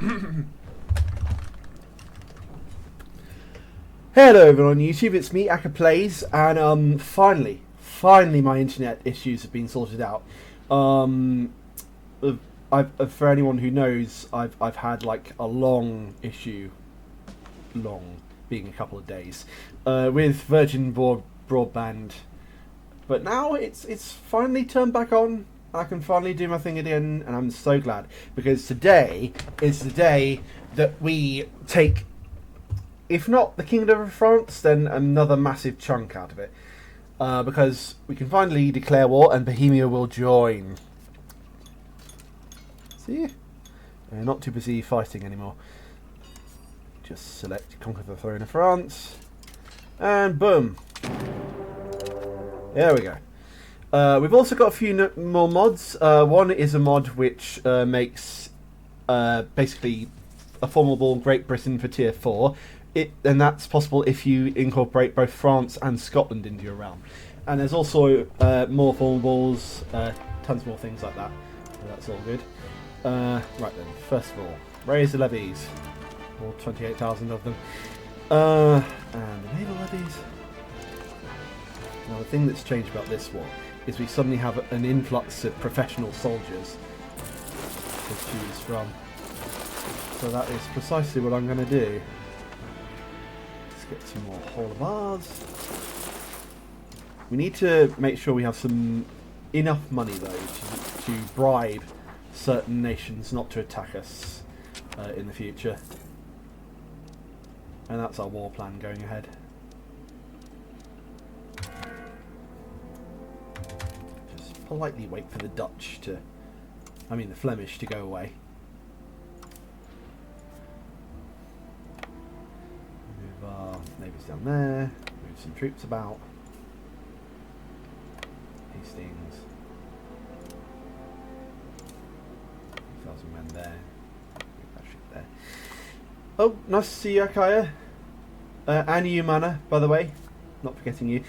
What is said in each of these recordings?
Hello everyone on YouTube, it's me, Aka Plays, and finally my internet issues have been sorted out. For anyone who knows, I've had like a long issue, long being a couple of days, with Virgin broadband, but now it's finally turned back on. I can finally do my thing again, and I'm so glad, because today is the day that we take, if not the Kingdom of France, then another massive chunk out of it. Because we can finally declare war and Bohemia will join. See? They're not too busy fighting anymore. Just select Conquer the Throne of France. And boom. There we go. We've also got a few more mods. One is a mod which makes basically a formidable Great Britain for Tier 4. And that's possible if you incorporate both France and Scotland into your realm. And there's also more formables, tons more things like that. So that's all good. Right then, first of all, raise the levies. All 28,000 of them. And the naval levies. Now the thing that's changed about this one is we suddenly have an influx of professional soldiers to choose from. So that is precisely what I'm going to do. Let's get some more Hall of Bars. We need to make sure we have enough money though to bribe certain nations not to attack us in the future. And that's our war plan going ahead. Politely wait for the Dutch the Flemish to go away. Move our navies down there, move some troops about. Hastings. 2,000 men there. Move that ship there. Oh, nice to see you, Akaya. And you, Mana, by the way. Not forgetting you.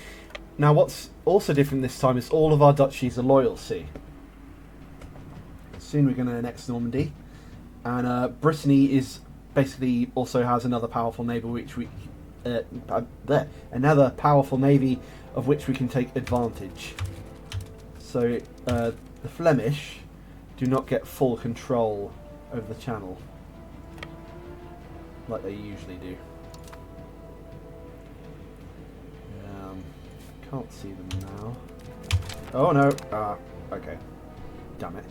Now, what's also different this time is all of our duchies are loyal, see. Soon we're going to annex Normandy. And Brittany is basically also has another powerful navy another powerful navy of which we can take advantage. So the Flemish do not get full control over the channel like they usually do. Can't see them now. Oh no! Okay. Damn it.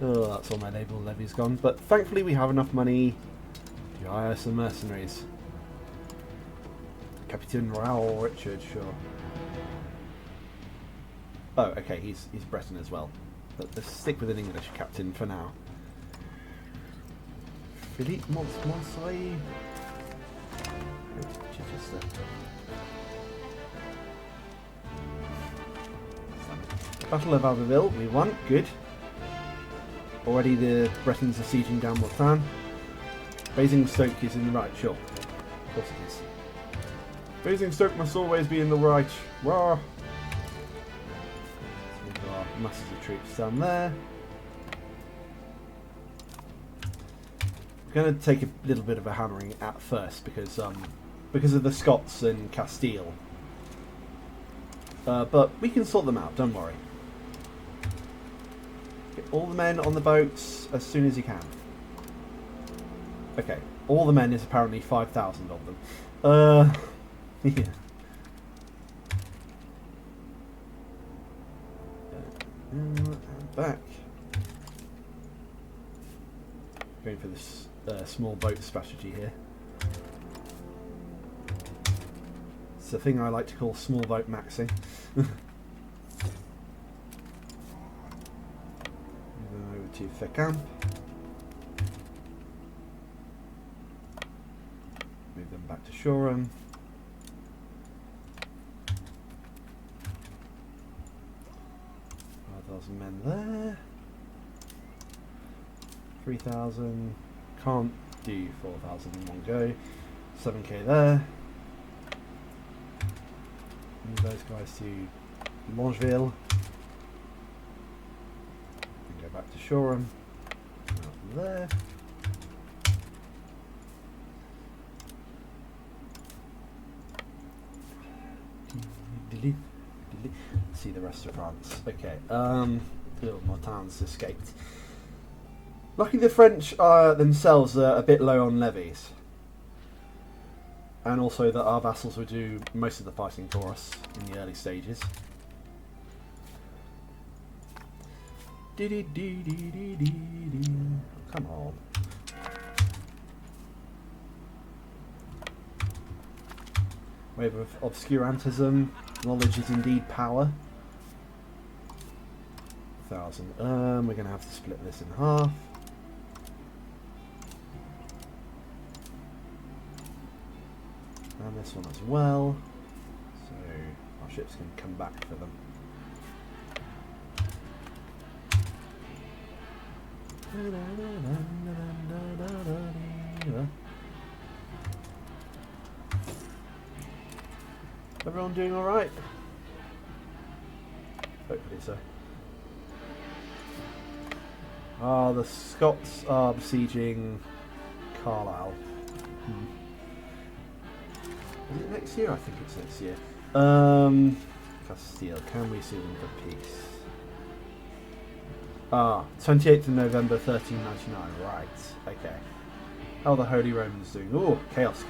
Oh, that's all my naval levies gone. But thankfully we have enough money to hire some mercenaries. Captain Raoul Richard, sure. Oh, okay, he's Breton as well. But let's stick with an English captain for now. Philippe Montmorency. Chichester. Battle of Abbeville, we won, good. Already the Bretons are sieging down Mortain. Basingstoke is in the right, sure. Of course it is. Basingstoke must always be in the right. Rah! So we've got masses of troops down there. We're going to take a little bit of a hammering at first because of the Scots and Castile. But we can sort them out, don't worry. Get all the men on the boats as soon as you can. Okay, all the men is apparently 5,000 of them. Yeah. And back. Going for this small boat strategy here. It's a thing I like to call small boat maxing. Over to Fécamp. Move them back to Shoreham. Men there. 3,000. Can't do 4,000 in one go. 7k there. Move those guys to Longeville. And go back to Shoreham. Out there. Let's see the rest of France. Okay. Oh, Martin's escaped. Luckily, the French themselves are a bit low on levies, and also that our vassals would do most of the fighting for us in the early stages. Come on. Wave of obscurantism. Knowledge is indeed power. 1,000. We're going to have to split this in half. And this one as well. So our ships can come back for them. Everyone doing alright? Hopefully so. Ah, the Scots are besieging Carlisle. Is it next year? I think it's next year. Castile, can we sue them for peace? 28th of November 1399, right, okay. How are the Holy Romans doing? Oh, chaos.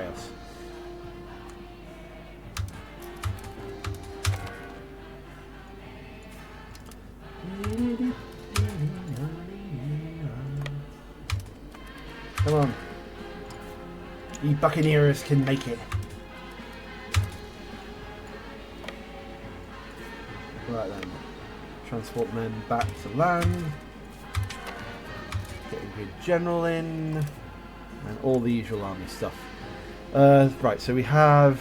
Come on. You buccaneers can make it. Right then. Transport men back to land. Get a good general in. And all the usual army stuff. Right, so we have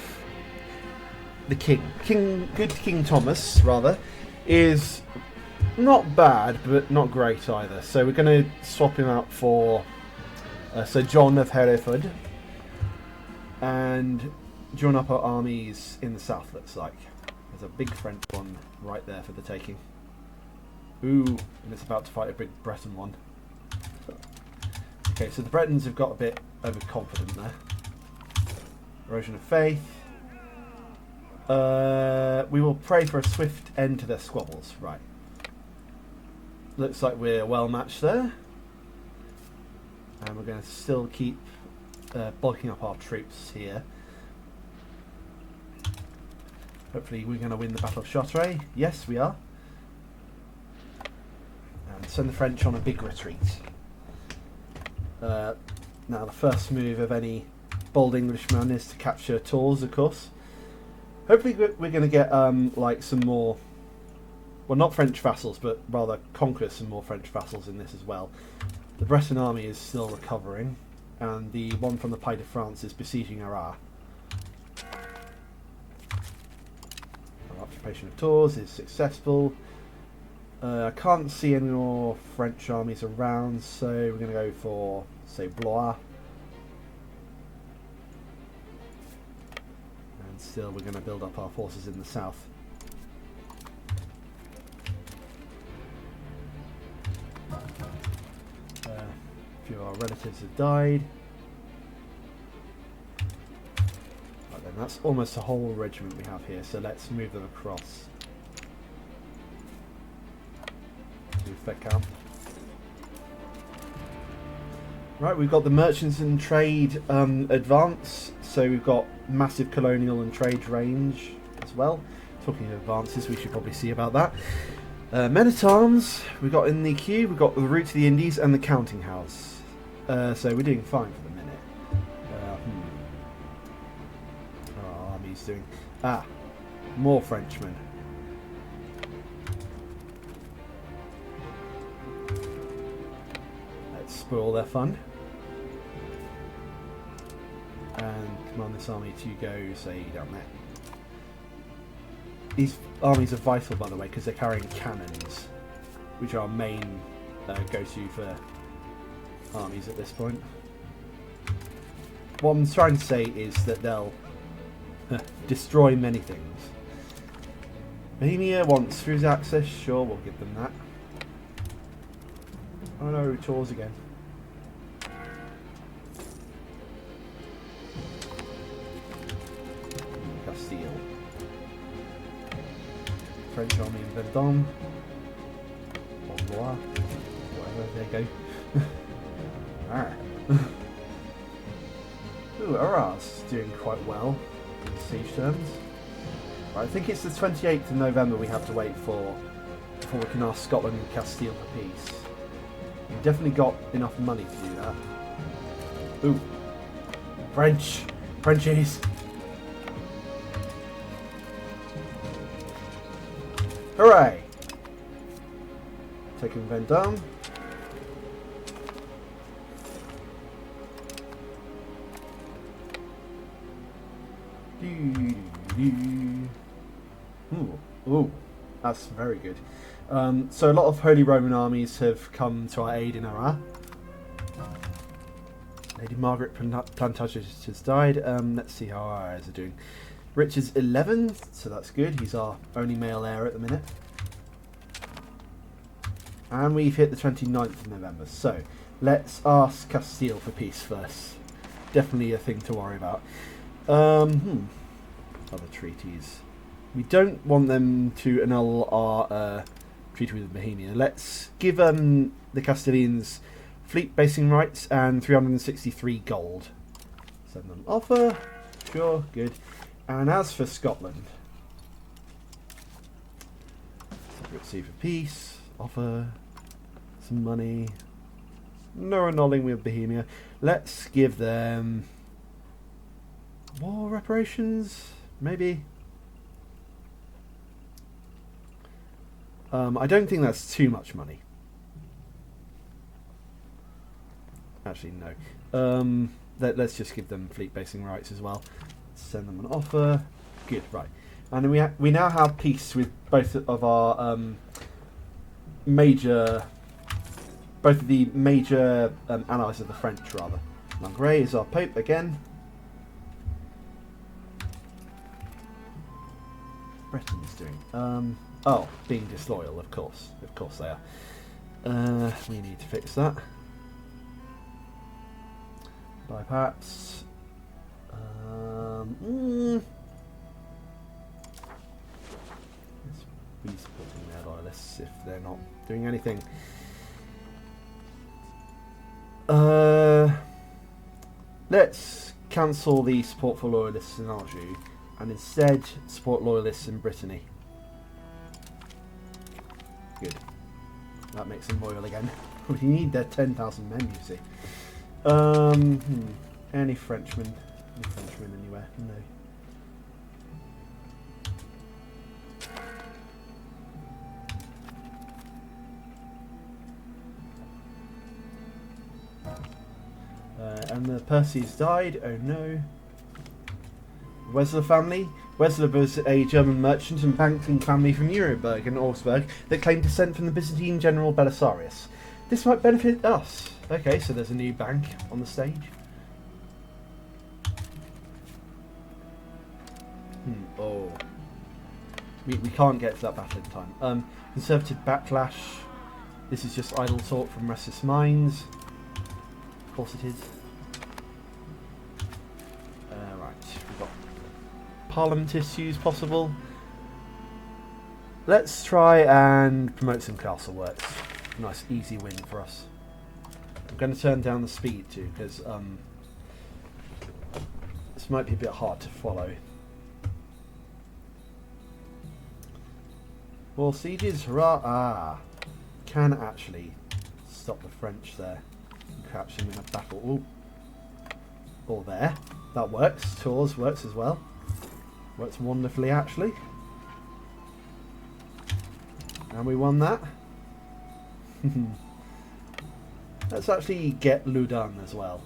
the King. Good King Thomas, rather, is not bad, but not great either. So we're going to swap him out for Sir John of Hereford. And join up our armies in the south, looks like. There's a big French one right there for the taking. Ooh, and it's about to fight a big Breton one. Okay, so the Bretons have got a bit overconfident there. Erosion of faith. We will pray for a swift end to their squabbles. Right. Looks like we're well matched there. And we're going to still keep bulking up our troops here. Hopefully we're going to win the Battle of Chartres. Yes, we are. And send the French on a big retreat. Now the first move of any bold Englishman is to capture Tours, of course. Hopefully we're going to get like some more, well, not French vassals, but rather conquer some more French vassals in this as well. The Breton army is still recovering, and the one from the Pays de France is besieging Arras. Our occupation of Tours is successful. I can't see any more French armies around, so we're going to go for, say, Blois. And still we're going to build up our forces in the south. A few of our relatives have died. Right then, that's almost a whole regiment we have here, so let's move them across. Camp. Right, we've got the merchants and trade advance, so we've got massive colonial and trade range as well. Talking of advances, we should probably see about that. Men-at-arms, we've got in the queue, we've got the route to the Indies and the counting house. So we're doing fine for the minute. Our army's doing... more Frenchmen. Spoil their fun. And command this army to go, say, down there. These armies are vital, by the way, because they're carrying cannons, which are our main go-to for armies at this point. What I'm trying to say is that they'll destroy many things. Bohemia wants cruise access, sure, we'll give them that. Oh no, Tours again. Castile. Vendôme. Whatever, there you go. Alright. Ooh, Arras doing quite well in siege terms. Right, I think it's the 28th of November we have to wait for before we can ask Scotland and Castile for peace. We've definitely got enough money to do that. Ooh. French! Frenchies! Hooray! Taking Vendôme. Ooh, that's very good. So a lot of Holy Roman armies have come to our aid in Arras. Lady Margaret Plantagenet has died. Let's see how our heirs are doing. Richard's 11, so that's good. He's our only male heir at the minute. And we've hit the 29th of November. So let's ask Castile for peace first. Definitely a thing to worry about. Other treaties. We don't want them to annul our treaty with Bohemia. Let's give the Castilians fleet basing rights and 363 gold. Send them offer. Sure, good. And as for Scotland, separate sea for peace. Offer some money. No annulling with Bohemia. Let's give them war reparations, maybe. I don't think that's too much money. Actually, no. Let's just give them fleet basing rights as well. Send them an offer. Good, right. And we now have peace with both of our major allies of the French, rather. Langray is our Pope again. Britain's doing. Oh, being disloyal, of course. Of course they are. We need to fix that. Bypass. Let's be supporting their loyalists if they're not doing anything. Let's cancel the support for loyalists in Anjou and instead support loyalists in Brittany. Good. That makes them loyal again. We need their 10,000 men, you see. Any Frenchmen? Any Frenchmen anywhere? No. And the Percy's died. Oh no. Wetzler family. Wetzler was a German merchant and banking family from Nuremberg and Augsburg that claimed descent from the Byzantine general Belisarius. This might benefit us. Okay, so there's a new bank on the stage. Oh. We can't get to that battle in time. Conservative backlash. This is just idle talk from restless minds. Of course it is. Right, we've got parliament issues possible. Let's try and promote some castle works. Nice easy win for us. I'm going to turn down the speed too, because this might be a bit hard to follow. War sieges, hurrah! Ah, can actually stop the French there. Catch them in a battle. Ooh. Or there. That works. Tours works as well. Works wonderfully actually. And we won that. Let's actually get Loudun as well.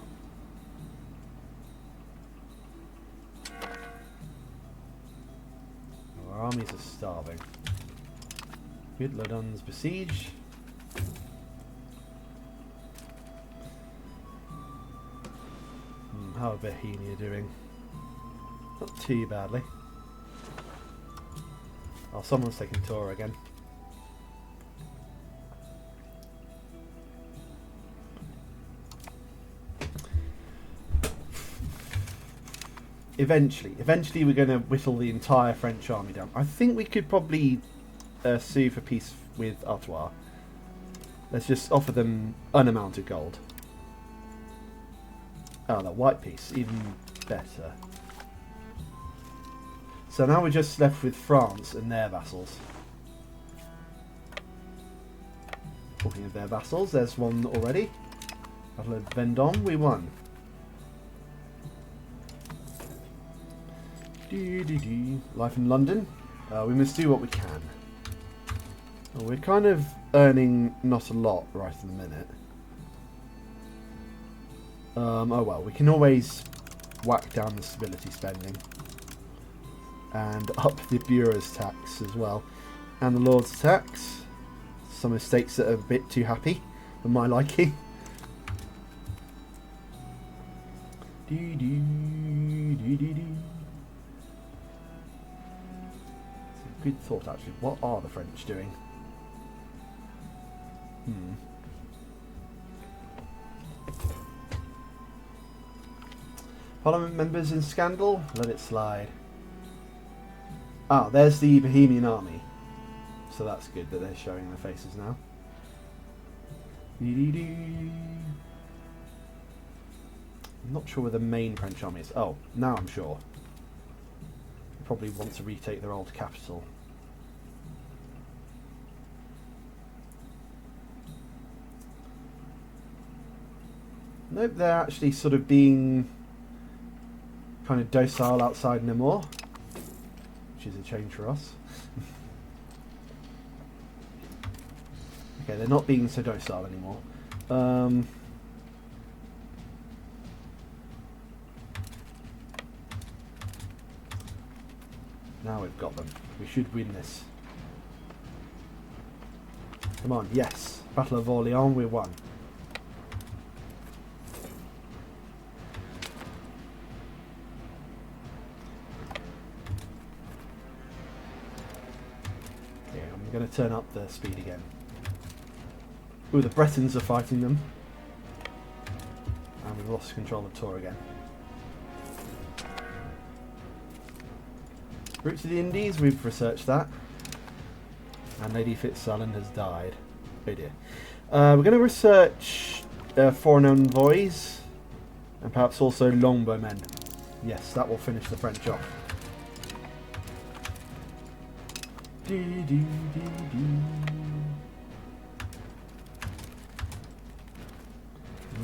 Our armies are starving. Good, Loudun's besieged. How are Bohemia doing? Not too badly. Oh, someone's taking Tour again. Eventually we're going to whittle the entire French army down. I think we could probably sue for peace with Artois. Let's just offer them unamounted gold. Oh, that white piece, even better. So now we're just left with France and their vassals. Talking of their vassals, there's one already. Battle of Vendôme, we won. Life in London. We must do what we can. Well, we're kind of earning not a lot right in the minute. Oh well, we can always whack down the stability spending. And up the Bureau's tax as well. And the Lord's tax. Some estates that are a bit too happy for my liking. It's a good thought actually. What are the French doing? Parliament members in scandal? Let it slide. Ah, there's the Bohemian army. So that's good that they're showing their faces now. I'm not sure where the main French army is. Oh, now I'm sure. They probably want to retake their old capital. Nope, they're actually sort of being kind of docile outside Namur, which is a change for us. Okay, they're not being so docile anymore. Now we've got them. We should win this. Come on, yes. Battle of Orléans, we won. Okay, I'm going to turn up the speed again. Ooh, the Bretons are fighting them. And we've lost control of Tours again. Route to the Indies, we've researched that. And Lady Fitzallen has died. Oh dear. We're going to research foreign envoys. And perhaps also longbowmen. Yes, that will finish the French off.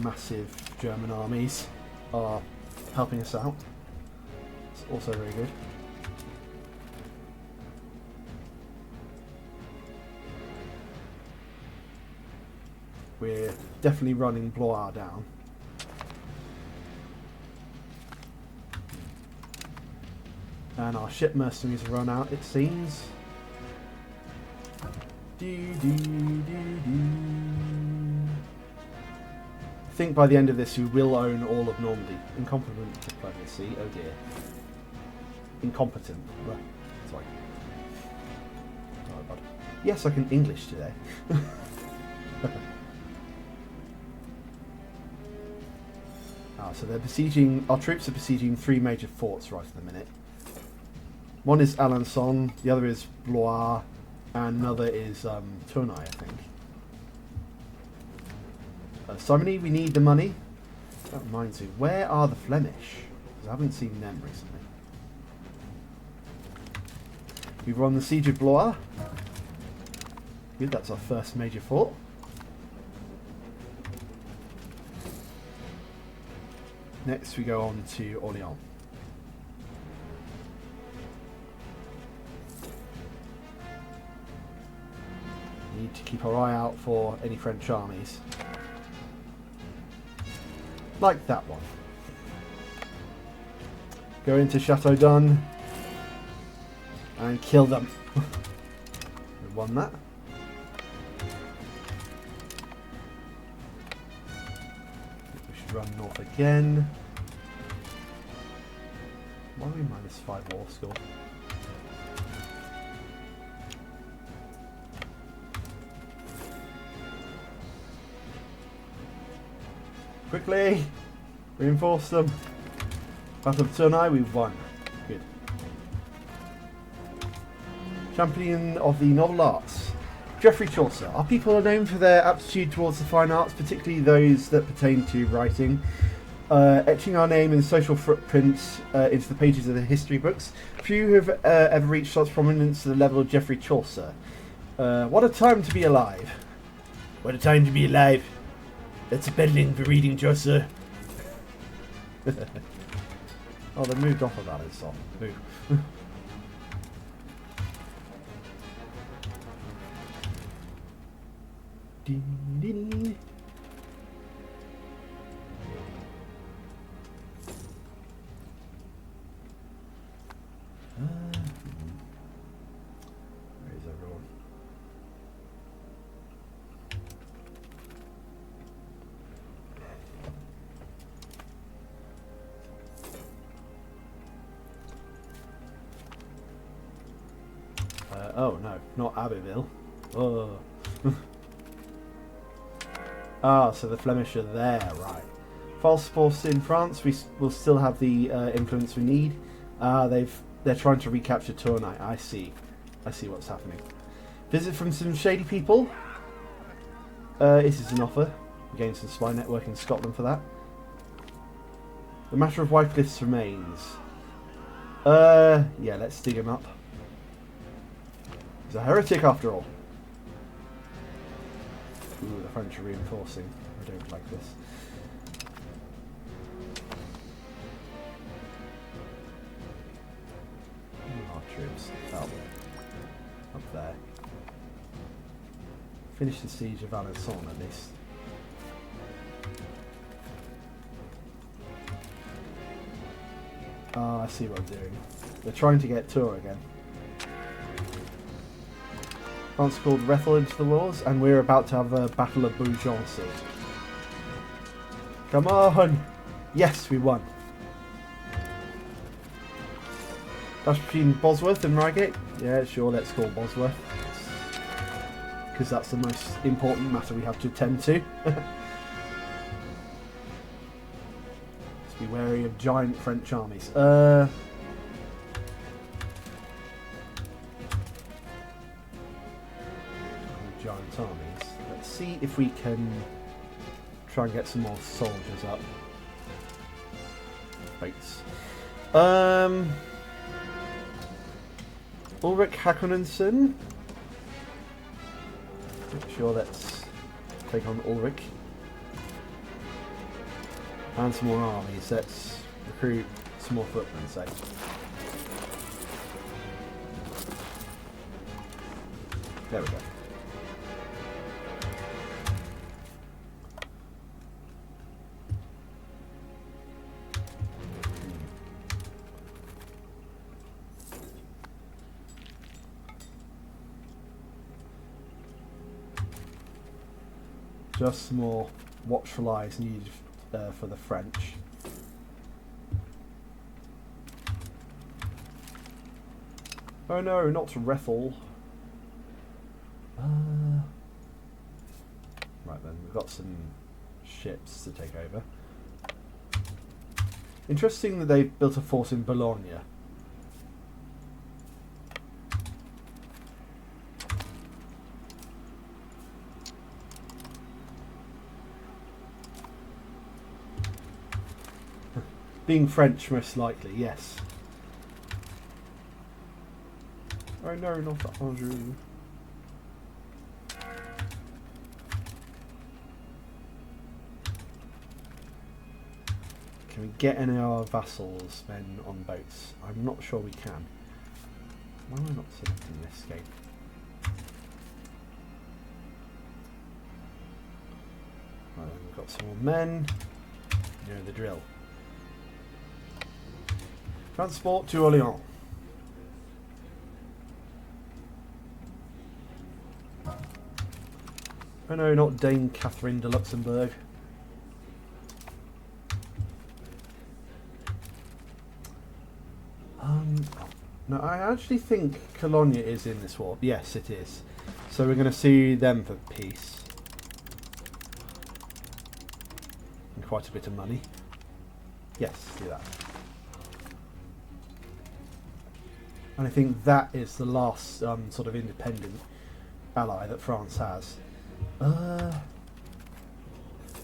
Massive German armies are helping us out. It's also very good. We're definitely running Blois down. And our ship mercenaries have run out, it seems. I think by the end of this we will own all of Normandy. Incompetent diplomacy, oh dear. Incompetent. Sorry. Oh god. Yes, I can English today. So they're besieging, our troops are besieging 3 major forts right at the minute. One is Alençon, the other is Blois, and another is Tournai, I think. Simony, we need the money. That reminds me, where are the Flemish? Because I haven't seen them recently. We've won the siege of Blois. Good, that's our first major fort. Next we go on to Orléans. Need to keep our eye out for any French armies. Like that one. Go into Chateaudun and kill them. We won that. Run north again. Why are we -5 war score? Quickly! Reinforce them! Battle of Tournai, we've won. Good. Champion of the novel arts. Geoffrey Chaucer. Our people are known for their aptitude towards the fine arts, particularly those that pertain to writing. Etching our name and social footprint into the pages of the history books. Few have ever reached such prominence to the level of Geoffrey Chaucer. What a time to be alive. What a time to be alive. That's a peddling for reading Chaucer. Oh, they moved off of that song. Move. Where is everyone? Oh no, not Abbeville. Oh. Ah, so the Flemish are there, right. False force in France, we will still have the influence we need. They're trying to recapture Tournai. I see what's happening. Visit from some shady people. This is an offer. We gain some spy network in Scotland for that. The matter of Wycliffe's remains. Yeah, let's dig him up. He's a heretic after all. Ooh, the French are reinforcing. I don't like this. Our troops up there. Finish the siege of Alençon at least. Ah, I see what I'm doing. They're trying to get Tours again. France called Rethel into the wars, and we're about to have a battle of Beaugency. Come on! Yes, we won. Dash between Bosworth and Reigate? Yeah, sure, let's call Bosworth. Because that's the most important matter we have to attend to. Let's be wary of giant French armies. Giant armies. Let's see if we can try and get some more soldiers up. Wait. Ulrich Hakonensen. Sure, let's take on Ulrich. And some more armies. Let's recruit some more footmen, say. There we go. Just some more watchful eyes needed for the French. Oh no, not Rethel. Right then, we've got some ships to take over. Interesting that they've built a fort in Bologna. Being French, most likely, yes. Oh no, not that Anjou. Can we get any of our vassals men on boats? I'm not sure we can. Why am I not selecting this game? Right, we've got some more men. You know the drill. Transport to Orléans. Oh no, not Dame Catherine de Luxembourg. No, I actually think Cologne is in this war. Yes, it is. So we're going to sue them for peace. And quite a bit of money. Yes, do that. And I think that is the last sort of independent ally that France has. Oh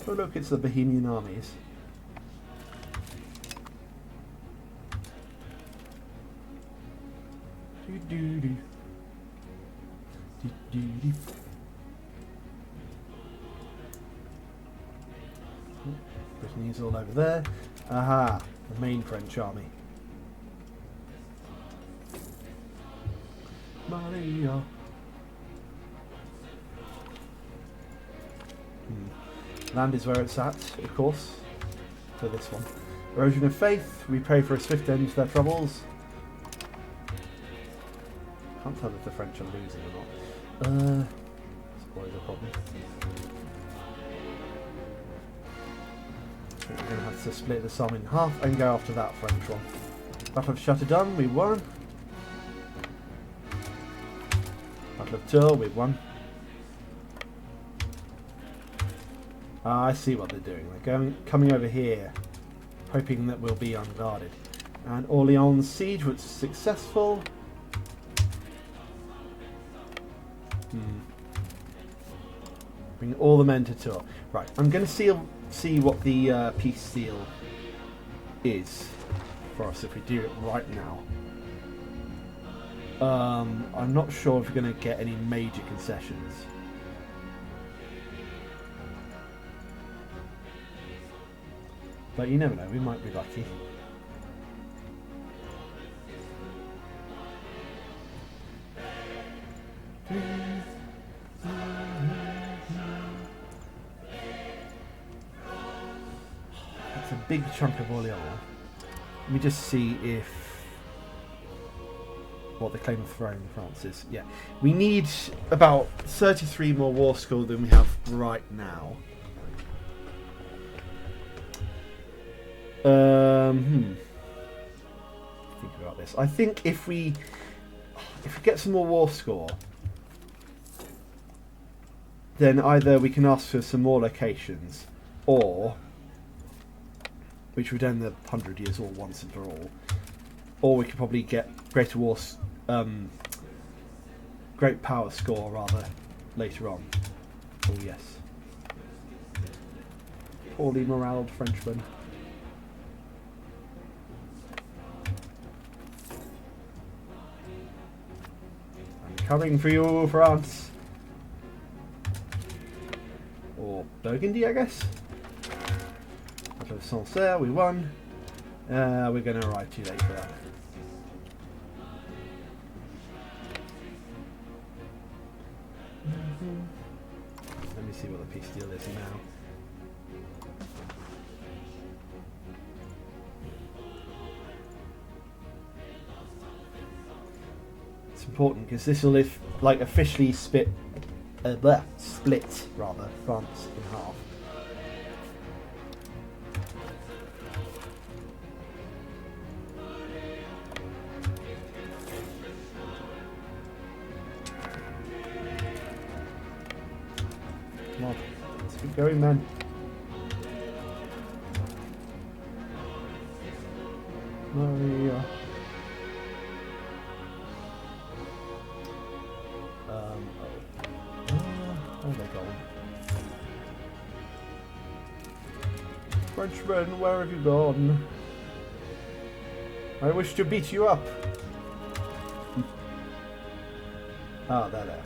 look, it's the Bohemian armies. Brittany's all over there. Aha, the main French army. Maria. Land is where it's at, of course, for this one. Erosion of faith. We pray for a swift end to their troubles. Can't tell if the French are losing or not. That's always a problem. I think we're going to have to split this army in half and go after that French one. Battle of Châteaudun, we won. Battle of Tours, we won. I see what they're doing. They're coming over here, hoping that we'll be unguarded. And Orleans siege was successful. Bring all the men to Tours. Right, I'm going to see what the peace seal is for us if we do it right now. I'm not sure if we're going to get any major concessions. But you never know, we might be lucky. That's a big chunk of Orleans. Let me just see what the claim of throne in France is. Yeah, we need about 33 more war score than we have right now. Think about this. I think if we get some more war score, then either we can ask for some more locations, or which would end the 100 years all once and for all, or we could probably get greater great power score rather later on. Oh yes, poorly moraled Frenchmen. Coming for you, France. Or Burgundy, I guess. Battle of Sancerre, we won. We're going to arrive too late for that. Let me see what the peace deal is now. Important because this will officially split rather France in half. Come on, let's keep going, man. Maria. Where are they going? Frenchmen, where have you gone? I wish to beat you up. Ah, there.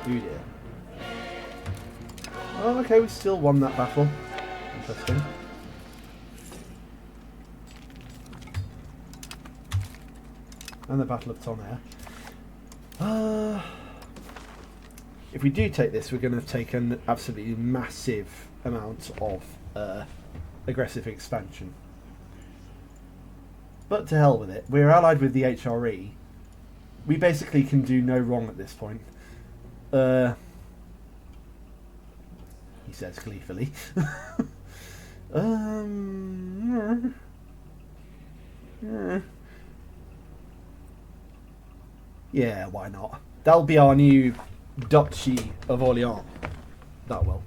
Oh dear. Oh, okay, we still won that battle. Interesting. And the Battle of Tonnerre. If we do take this, we're going to take an absolutely massive amount of aggressive expansion. But to hell with it. We're allied with the HRE. We basically can do no wrong at this point. He says gleefully. Yeah, why not? That'll be our new Duchy of Orleans. That will.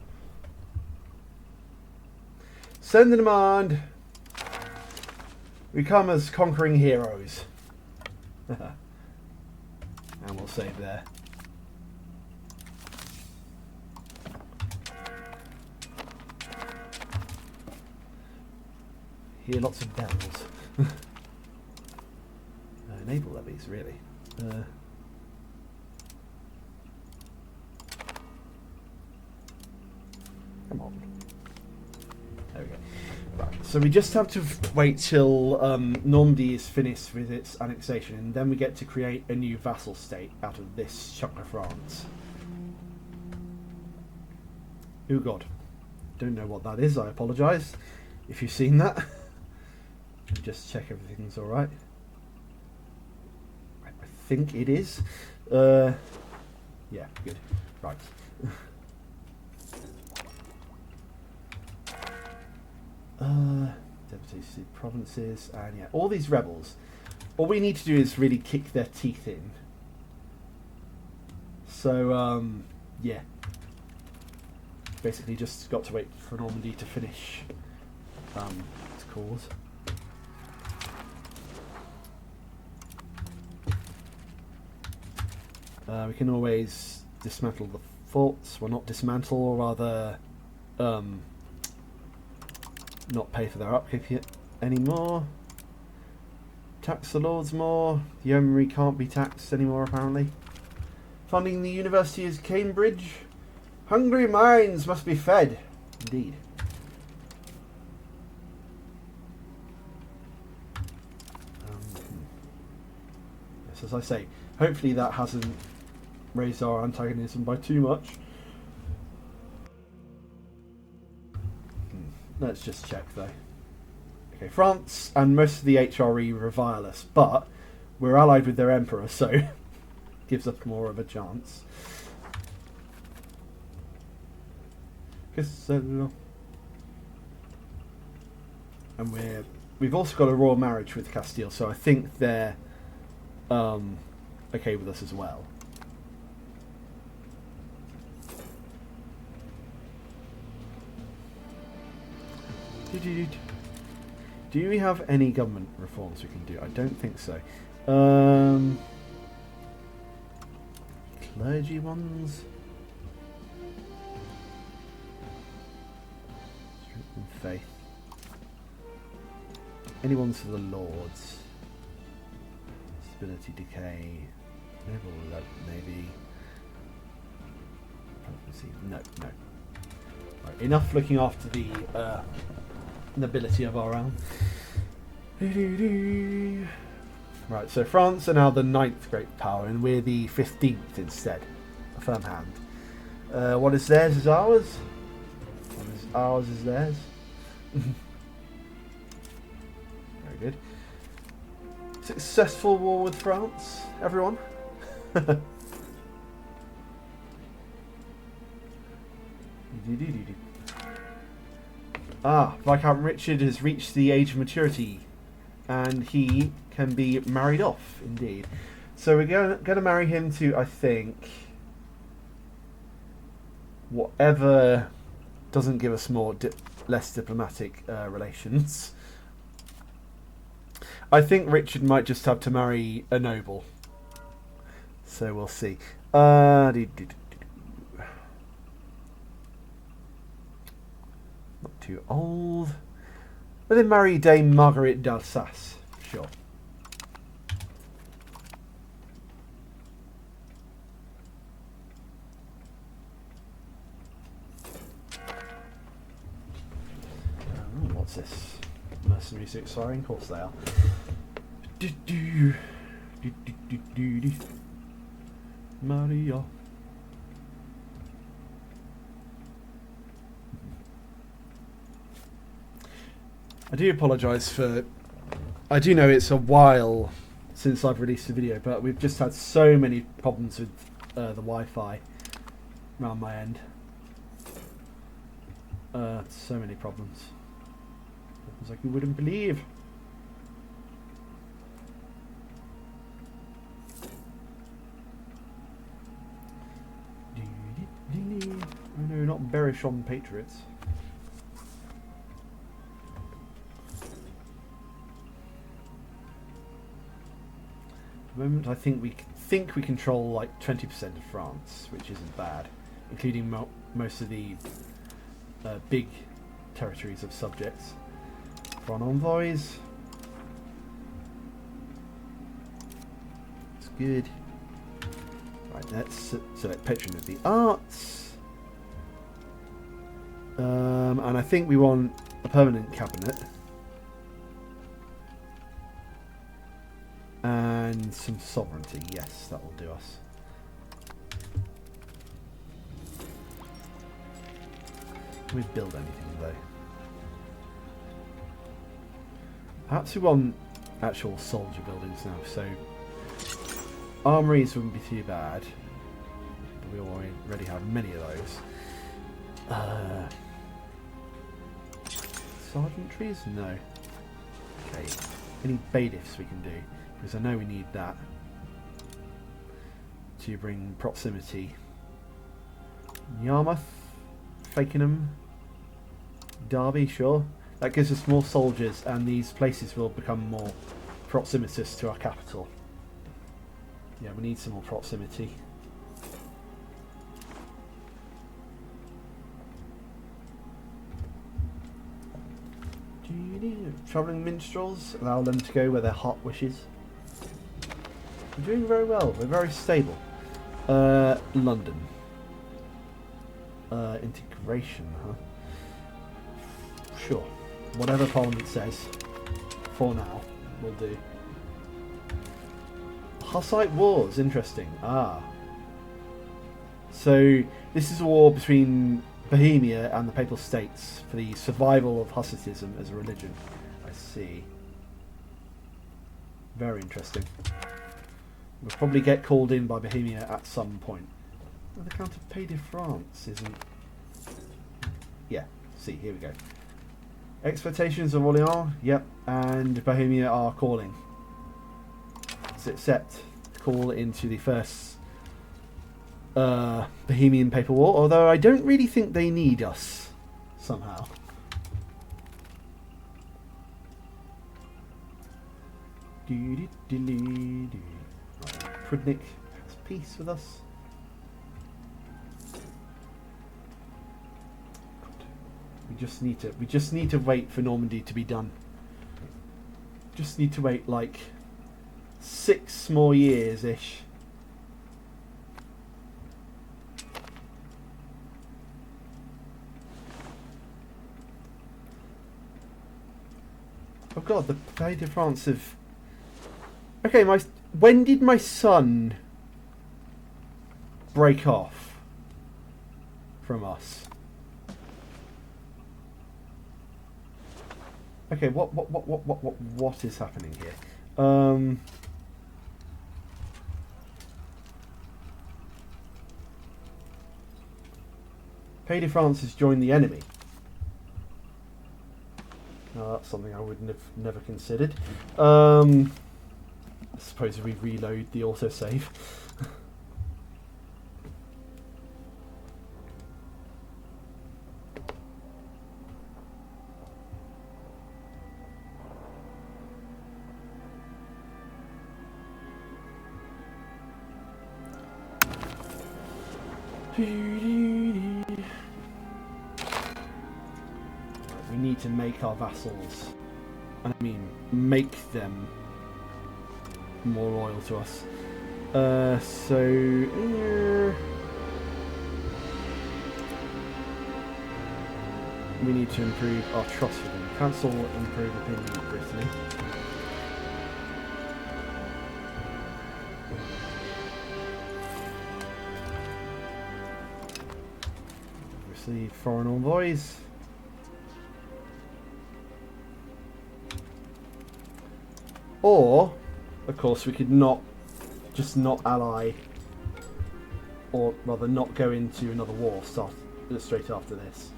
Send them on. We come as conquering heroes. And we'll save there. Hear lots of bells. Naval levies, really. Come on. There we go. Right, so we just have to wait till Normandy is finished with its annexation, and then we get to create a new vassal state out of this chunk of France. Oh god. Don't know what that is, I apologise if you've seen that. Just check everything's alright. I think it is. Yeah, good. Right. Devastated provinces, and yeah, all these rebels. All we need to do is really kick their teeth in. So, yeah. Basically just got to wait for Normandy to finish its cause. We can always dismantle the forts. Well, not dismantle, or rather not pay for their upkeep anymore. Tax the lords more. The yeomanry can't be taxed anymore, apparently. Funding the University of Cambridge. Hungry minds must be fed. Indeed. Yes, as I say, hopefully that hasn't raised our antagonism by too much. Let's just check though. Okay, France and most of the HRE revile us, but we're allied with their emperor, so gives us more of a chance. And we've also got a royal marriage with Castile, so I think they're okay with us as well. Do we have any government reforms we can do? I don't think so. Clergy ones? Strength and faith. Any ones for the lords? Stability decay. Naval navy. No, no. Right, enough looking after the nobility of our realm. Right, so France are now the 9th great power, and we're the 15th instead. A firm hand. What is theirs is ours. What is ours is theirs. Very good. Successful war with France, everyone. Viscount Richard has reached the age of maturity, and he can be married off, indeed. So we're going to marry him to, I think, whatever doesn't give us less diplomatic relations. I think Richard might just have to marry a noble. So we'll see. Not too old. Let him marry Dame Marguerite d'Alsace. Sure. What's this? Mercenary suits firing? Of course they are. Maria. I do apologise for... I do know it's a while since I've released a video, but we've just had so many problems with the Wi-Fi around my end. So many problems. It's like you wouldn't believe. Oh no, not bearish on Patriots. moment, I think we control like 20% of France, which isn't bad, including most of the big territories of subjects. Foreign envoys. It's good. Right, let's select patron of the arts. And I think we want a permanent cabinet. And some sovereignty. Yes, that will do us. Can we build anything though? Perhaps we want actual soldier buildings now, so armories wouldn't be too bad. We already have many of those. Sergeantries? No. Okay. Any bailiffs we can do? Because I know we need that to bring proximity. Yarmouth, Fakenham, Derby, sure. That gives us more soldiers, and these places will become more proximitous to our capital. Yeah, we need some more proximity. Travelling minstrels, allow them to go where their heart wishes. We're doing very well. We're very stable. London. Integration, huh? Sure. Whatever Parliament says, for now, will do. Hussite Wars, interesting. Ah. So, this is a war between Bohemia and the Papal States for the survival of Hussitism as a religion. I see. Very interesting. We'll probably get called in by Bohemia at some point. Well, the Count of Pays de France isn't... Yeah, see, here we go. Expectations of Orléans, yep, and Bohemia are calling. So accept call into the first Bohemian Papal War, although I don't really think they need us, somehow. Prudnik has peace with us. We just need to wait for Normandy to be done. Just need to wait like 6 more years ish. Oh god, the Pays de France have... Okay, when did my son break off from us? Okay, what is happening here? Pays de France has joined the enemy. No, that's something I wouldn't have never considered. I suppose we reload the autosave. We need to make our vassals, and I mean make them more loyal to us. We need to improve our trust with them. Council improve opinion of Brittany. Receive foreign envoys. Or, of course, we could not ally, or rather not go into another war straight after this.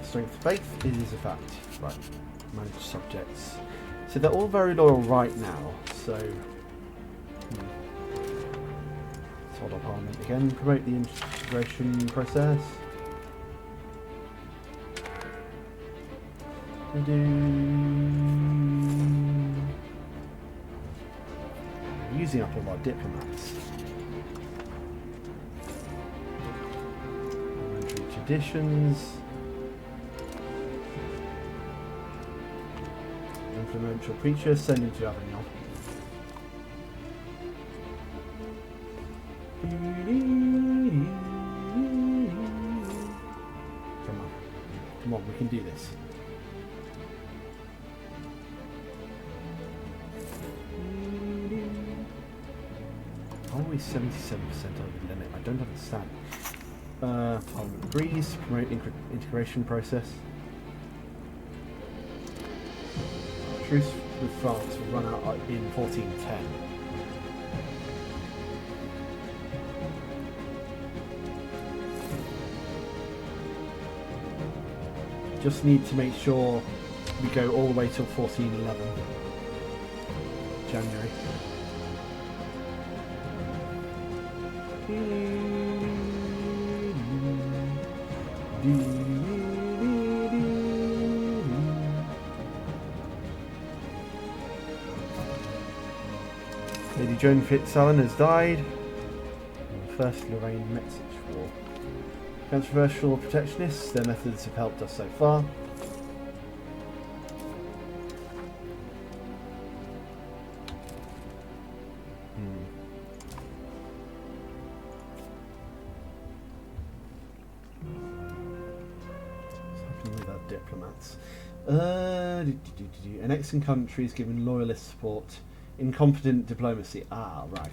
Strength of faith is a fact. Right, manage subjects. So they're all very loyal right now, so... Let's hold our parliament again, promote the integration process. We're using up all our diplomats. Parliamentary traditions. Influential preacher, send him to Avignon. Come on, we can do this. Always 77% over the limit. I don't understand. Parliament agrees. Promote integration process. Truce with France will run out in 1410. Just need to make sure we go all the way till 1411 January. Lady Joan Fitzalan has died in the First Lorraine-Mexico War. Controversial protectionists, their methods have helped us so far. What's happening with our diplomats? Annexing countries giving loyalist support. Incompetent diplomacy. Ah, right.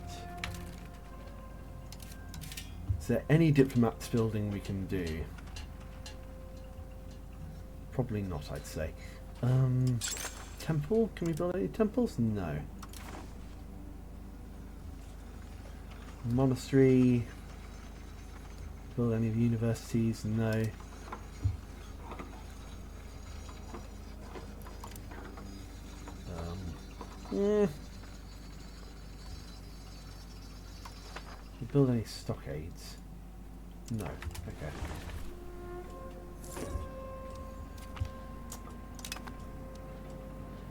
Is there any diplomats building we can do? Probably not, I'd say. Temple? Can we build any temples? No. Monastery? Build any of the universities? No. Build any stockades? No. Okay.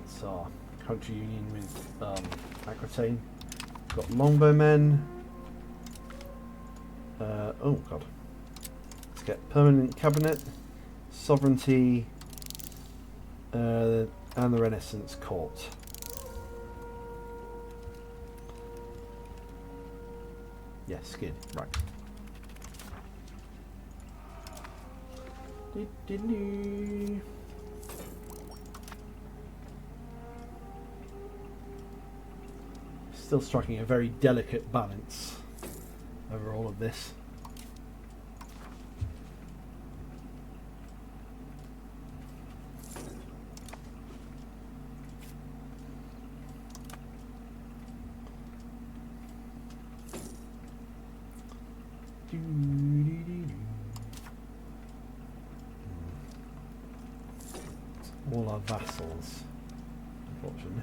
It's our country union with Aquitaine. Got longbowmen. Oh god. Let's get permanent cabinet, sovereignty, and the Renaissance court. Yes, good. Right. Still striking a very delicate balance over all of this. All our vassals, unfortunately.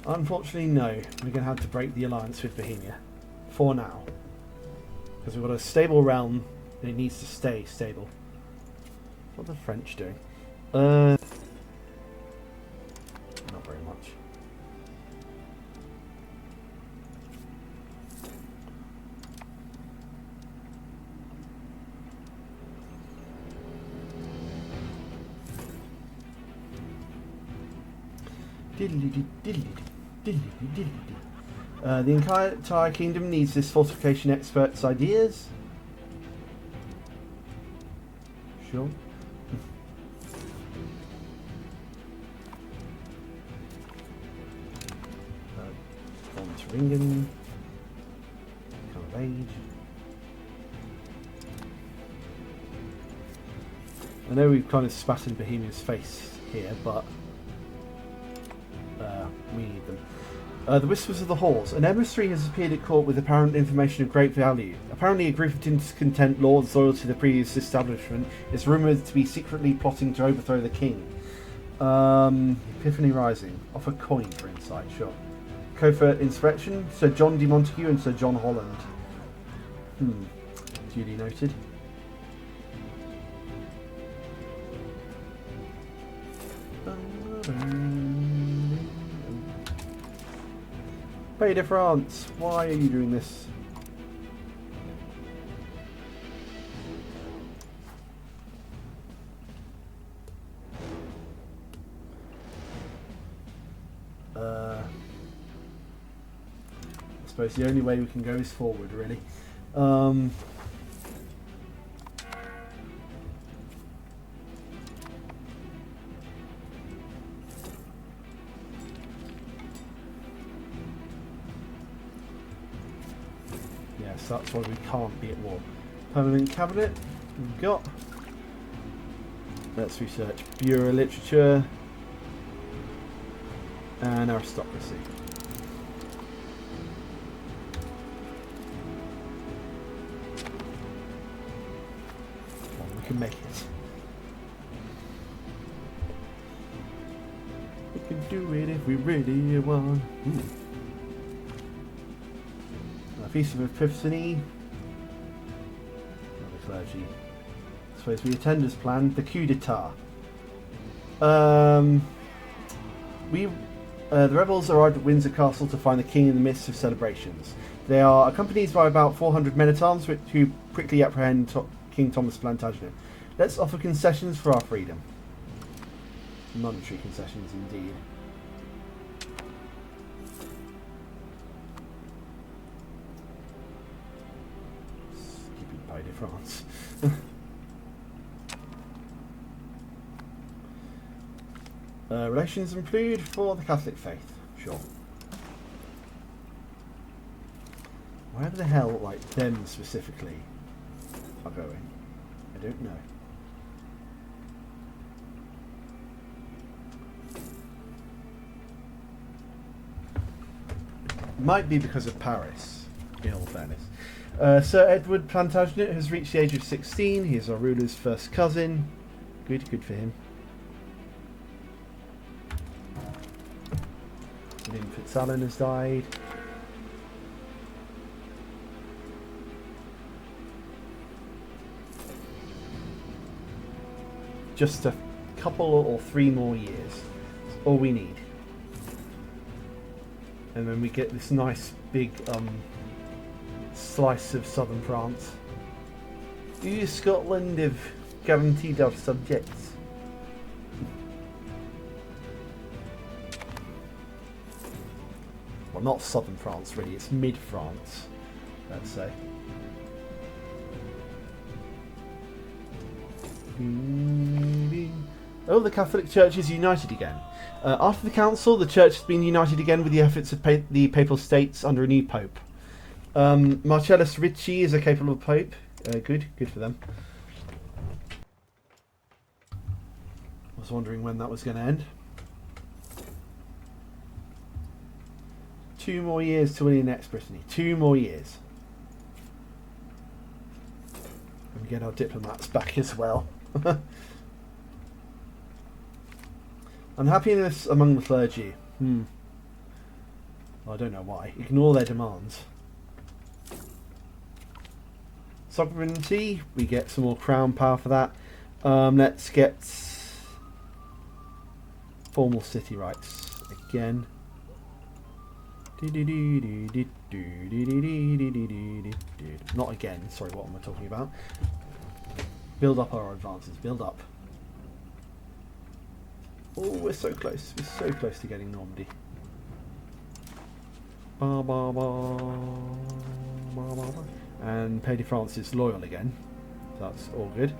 Unfortunately, no. We're going to have to break the alliance with Bohemia. For now. Because we've got a stable realm, and it needs to stay stable. What are the French doing? Not very much. The entire kingdom needs this fortification expert's ideas. Sure. Von Thuringen. Come of age. I know we've kind of spat in Bohemia's face here, but we need them. The Whispers of the Halls. An emissary has appeared at court with apparent information of great value. Apparently a group of discontent lords loyal to the previous establishment is rumoured to be secretly plotting to overthrow the king. Epiphany Rising. Offer coin for insight, sure. Covert inspection. Sir John de Montague and Sir John Holland. Duly noted. Pays de France, why are you doing this? I suppose the only way we can go is forward, really. Yes, that's why we can't be at war. Permanent cabinet, we've got. Let's research Bureau literature and aristocracy. We can make it. We can do it if we really want. Feast of Epiphany. The clergy. I suppose we attend as planned. The coup d'etat. The rebels arrived at Windsor Castle to find the king in the midst of celebrations. They are accompanied by about 400 men-at-arms who quickly apprehend King Thomas Plantagenet. Let's offer concessions for our freedom. Monetary concessions, indeed. Stupid Pays de France. Relations improved for the Catholic faith. Sure. Wherever the hell, like, them specifically are going, I don't know. Might be because of Paris, in all fairness. Sir Edward Plantagenet has reached the age of 16. He is our ruler's first cousin. Good for him. William Fitzalan has died. Just a couple or 3 more years. That's all we need. And then we get this nice big slice of southern France. You, Scotland, have guaranteed our subjects. Well, not southern France, really. It's mid-France, let's say. Oh, the Catholic Church is united again. After the Council, the Church has been united again with the efforts of the Papal States under a new Pope. Marcellus Ricci is a capable Pope. Good for them. I was wondering when that was going to end. 2 more years to win the next Brittany. 2 more years. And we get our diplomats back as well. Unhappiness among the clergy. Well, I don't know why. Ignore their demands. Sovereignty. We get some more crown power for that. Let's get formal city rights again. Not again. Sorry, what am I talking about? Build up our advances. Build up. Oh, we're so close. We're so close to getting Normandy. And Pays de France is loyal again. That's all good.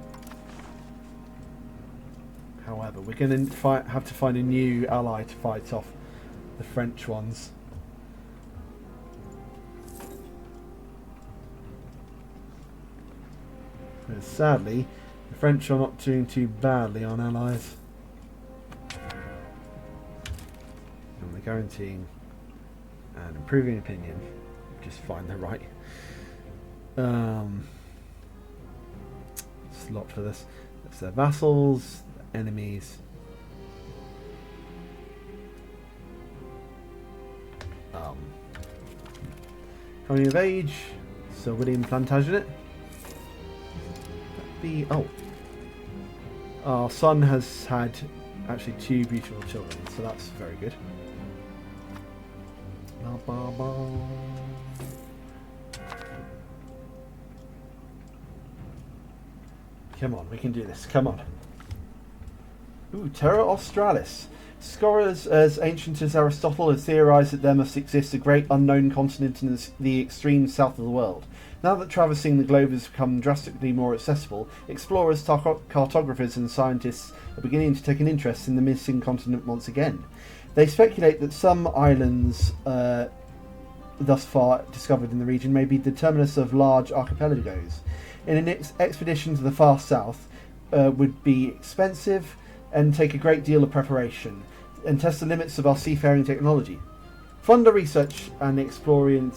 However, we're going to have to find a new ally to fight off the French ones. And sadly, the French are not doing too badly on allies. And they're guaranteeing and improving opinion. Just find the right slot for this. That's their vassals, enemies. Coming of age, Sir William Plantagenet. be... Oh. Our son has had actually 2 beautiful children, so that's very good. Come on, we can do this. Come on. Ooh, Terra Australis. Scholars as ancient as Aristotle have theorised that there must exist a great unknown continent in the extreme south of the world. Now that traversing the globe has become drastically more accessible, explorers, cartographers and scientists are beginning to take an interest in the missing continent once again. They speculate that some islands thus far discovered in the region may be the terminus of large archipelagos. In an expedition to the far south would be expensive and take a great deal of preparation, and test the limits of our seafaring technology. Fund a research and exploration.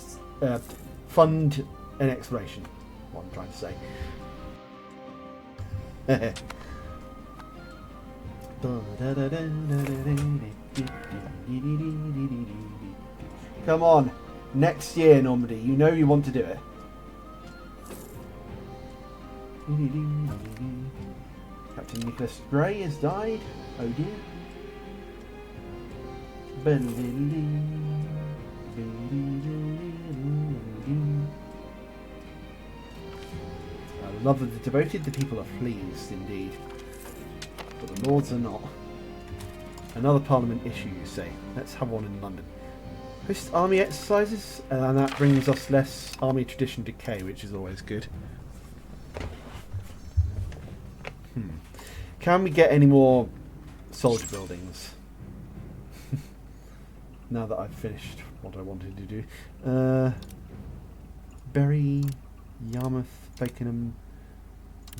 Fund an exploration. What I'm trying to say. Come on, next year, Normandy. You know you want to do it. Captain Nicholas Gray has died. Oh dear. I love that the devoted, the people are pleased indeed. But the lords are not. Another parliament issue, you say. Let's have one in London. Host army exercises, and that brings us less army tradition decay, which is always good. Can we get any more soldier buildings? Now that I've finished what I wanted to do. Bury, Yarmouth, Fakenham,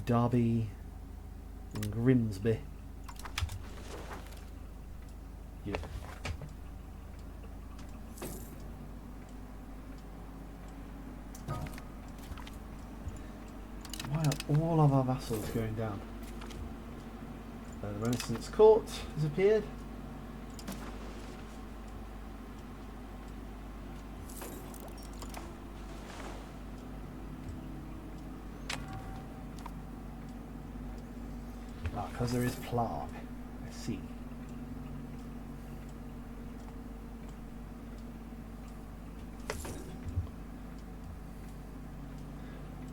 Derby, and Grimsby. Yeah. Why are all of our vassals going down? The Renaissance Court has appeared. Ah, because there is plague. I see.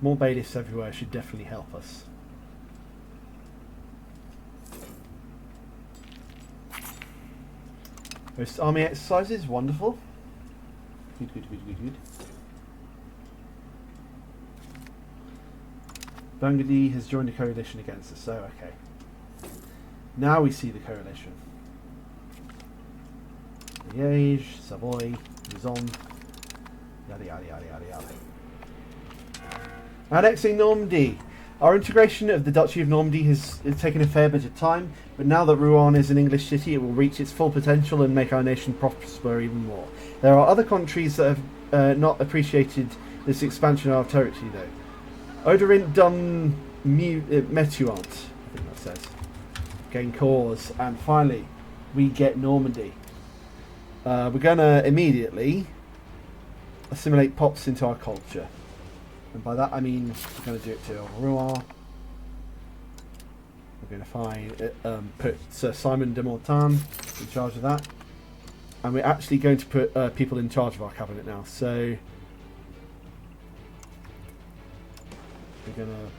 More bailiffs everywhere should definitely help us. Most army exercises, wonderful. Good, good, good, good, good. Burgundy has joined a coalition against us, so okay. Now we see the coalition. Liège, Savoy, Luzon, yada yada yada yada yada. Annexing Normandy. Our integration of the Duchy of Normandy has taken a fair bit of time, but now that Rouen is an English city, it will reach its full potential and make our nation prosper even more. There are other countries that have not appreciated this expansion of our territory, though. Oderint dun Metuant, I think that says. Gain cause, and finally, we get Normandy. We're going to immediately assimilate Pops into our culture. And by that I mean we're going to do it to Rouen. We're going to put Sir Simon de Mortain in charge of that. And we're actually going to put people in charge of our cabinet now. So we're going to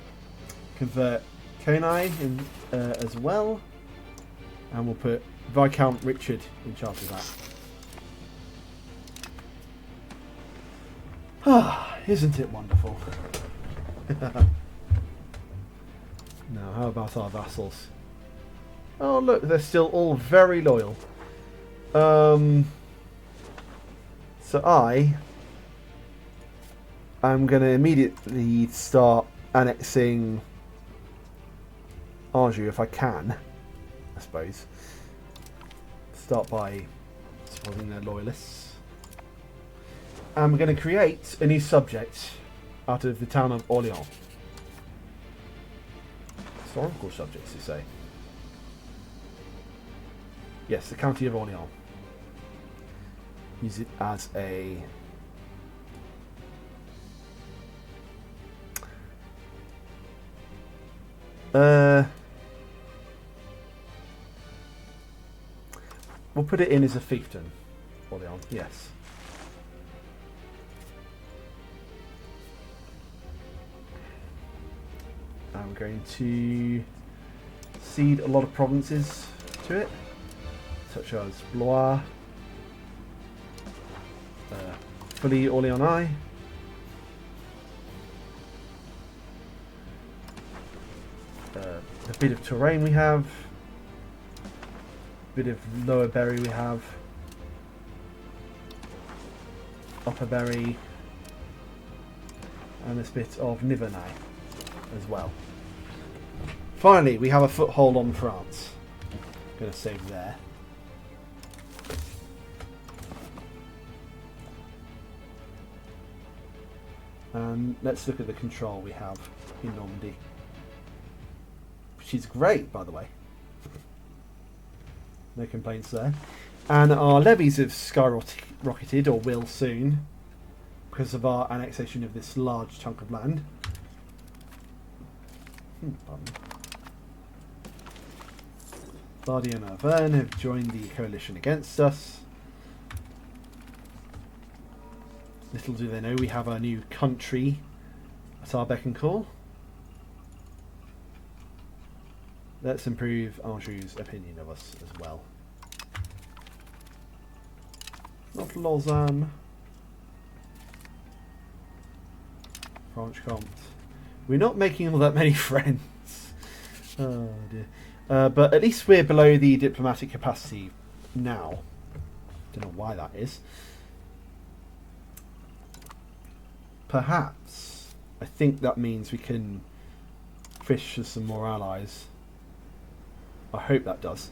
convert Coney in as well. And we'll put Viscount Richard in charge of that. Ah, isn't it wonderful? Now, how about our vassals? Oh, look, they're still all very loyal. So I am going to immediately start annexing Anjou if I can, I suppose. Start by supporting their loyalists. And we're going to create a new subject out of the town of Orléans. Historical subjects, you say? Yes, the county of Orléans. Use it as a... We'll put it in as a fiefdom. Orleans, yes. I'm going to cede a lot of provinces to it, such as Blois, fully Orleans, the bit of Touraine we have, bit of Lower Berry we have, Upper Berry, and this bit of Nivernais as well. Finally, we have a foothold on France. I'm going to save there. And let's look at the control we have in Normandy. Which is great, by the way. No complaints there. And our levies have skyrocketed, or will soon, because of our annexation of this large chunk of land. Pardon. Bardi and Auvergne have joined the coalition against us. Little do they know we have our new country at our beck and call. Let's improve Anjou's opinion of us as well. Not Lausanne. Franche-Comté. We're not making all that many friends. Oh dear. But at least we're below the diplomatic capacity now. Don't know why that is. Perhaps, I think that means we can fish for some more allies. I hope that does.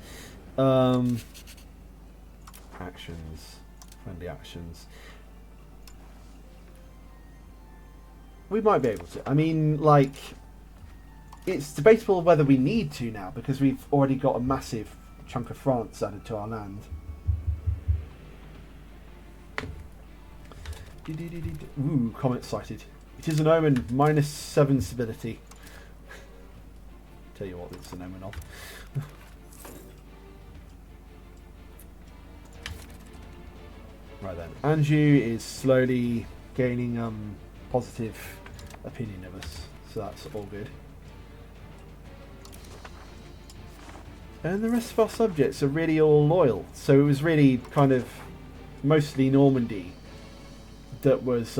Actions. Friendly actions. We might be able to. I mean, like, it's debatable whether we need to now, because we've already got a massive chunk of France added to our land. Ooh, comet sighted. It is an omen, -7 stability. Tell you what, it's an omen of. Right then, Anjou is slowly gaining positive opinion of us, so that's all good. And the rest of our subjects are really all loyal, so it was really kind of mostly Normandy that was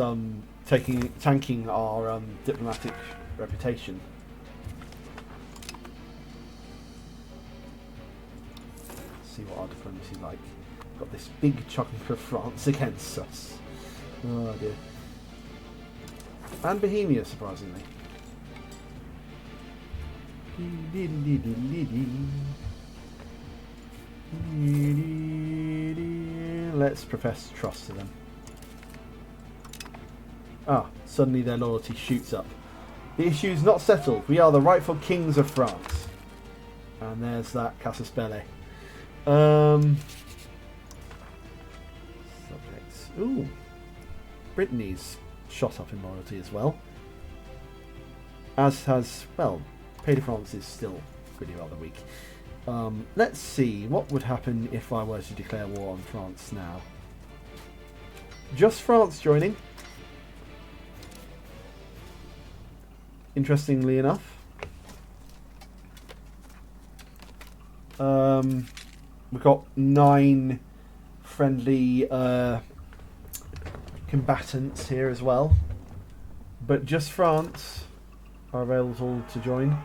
tanking our diplomatic reputation. Let's see what our diplomacy is like. Got this big chunk of France against us. Oh dear. And Bohemia, surprisingly. Let's profess trust to them. Ah, suddenly their loyalty shoots up. The issue's not settled. We are the rightful kings of France. And there's that casus belli. Subjects. Ooh. Brittany's shot up in loyalty as well. As has, well, Pays de France is still pretty rather weak. Let's see, what would happen if I were to declare war on France now? Just France joining. Interestingly enough. We've got 9 friendly combatants here as well. But just France are available to join.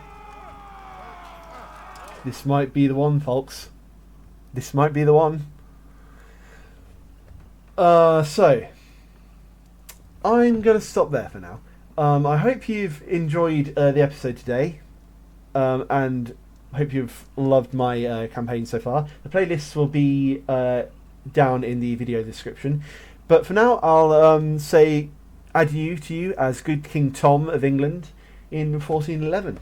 This might be the one, folks. This might be the one. So, I'm going to stop there for now. I hope you've enjoyed the episode today, and I hope you've loved my campaign so far. The playlists will be down in the video description. But for now, I'll say adieu to you as good King Tom of England in 1411.